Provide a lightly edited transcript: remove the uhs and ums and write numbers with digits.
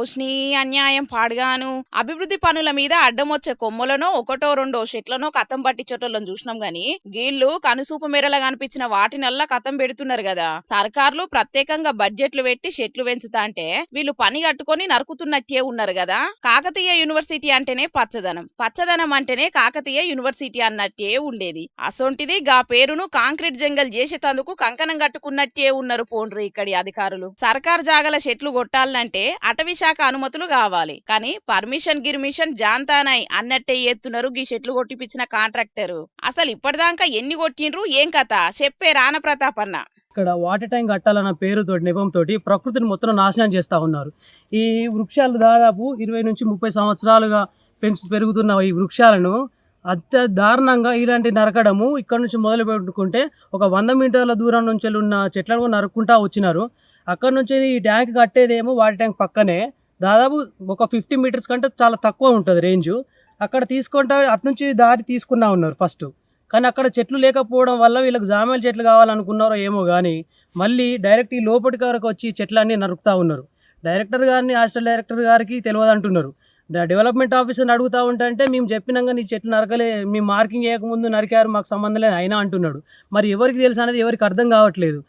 ఓష్ని అన్యాయం పాడుగాను అభివృద్ధి పనుల మీద అడ్డమొచ్చే కొమ్మలనో ఒకటో రెండో చెట్లనో కథం పట్టించేటోళ్ళని చూసినాం గాని గీళ్లు కనుసూపు మేరలా కనిపించిన వాటినల్లా కథం పెడుతున్నారు కదా. సర్కార్లు ప్రత్యేకంగా బడ్జెట్లు పెట్టి చెట్లు పెంచుతా అంటే వీళ్ళు పని కట్టుకొని నరుకుతున్నట్టే ఉన్నారు కదా. కాకతీయ యూనివర్సిటీ అంటేనే పచ్చదనం, పచ్చదనం అంటేనే కాకతీయ యూనివర్సిటీ అన్నట్టే ఉండేది. అసొంటిది గా పేరును కాంక్రీట్ జంగల్ చేసేటందుకు కంకణం కట్టుకున్నట్టే ఉన్నారు పోండ్రి ఇక్కడి అధికారులు. సర్కార్ జాగల చెట్లు కొట్టాలంటే అటవీ శాఖ అనుమతులు కావాలి, కానీ పర్మిషన్ గిర్మిషన్ జాంతానాయ్ అన్నట్టే ఎత్తున్నారు గీ చెట్లు కొట్టిపించిన కాంట్రాక్టర్. అసలు ఇప్పటిదాకా ఎన్ని కొట్టిండ్రు ఏం కథ చెప్పే రాణ ప్రతాప్ అన్న. ఇక్కడ వాటర్ ట్యాంక్ కట్టాలన్న పేరుతో నెపంతో ప్రకృతిని మొత్తం నాశనం చేస్తూ ఉన్నారు. ఈ వృక్షాలు దాదాపు 20 నుంచి 30 సంవత్సరాలుగా పెరుగుతున్న ఈ వృక్షాలను అత్య దారుణంగా ఇలాంటి నరకడము ఇక్కడ నుంచి మొదలు పెట్టుకుంటే ఒక 100 మీటర్ల దూరం నుంచి ఉన్న చెట్లను నరుక్కుంటా వచ్చినారు. అక్కడ నుంచి ఈ ట్యాంక్ కట్టేదేమో వాటర్ ట్యాంక్ పక్కనే దాదాపు ఒక 50 మీటర్స్ కంటే చాలా తక్కువ ఉంటుంది రేంజు. అక్కడ తీసుకుంటా అటు నుంచి దారి తీసుకున్నా ఉన్నారు ఫస్ట్. కానీ అక్కడ చెట్లు లేకపోవడం వల్ల వీళ్ళకి జామేల చెట్లు కావాలనుకున్నారో ఏమో కానీ మళ్ళీ డైరెక్ట్ ఈ లోపలికి వరకు వచ్చి చెట్లన్నీ నరుకుతూ ఉన్నారు. డైరెక్టర్ గారిని హాస్టల్ డైరెక్టర్ గారికి తెలియదు అంటున్నారు. డెవలప్మెంట్ ఆఫీసర్ని అడుగుతూ ఉంటే మేము చెప్పినాక నీ చెట్లు నరకలే, మేము మార్కింగ్ చేయకముందు నరికారు, మాకు సంబంధం లేదు అయినా అంటున్నాడు. మరి ఎవరికి తెలుసు అనేది ఎవరికి అర్థం కావట్లేదు.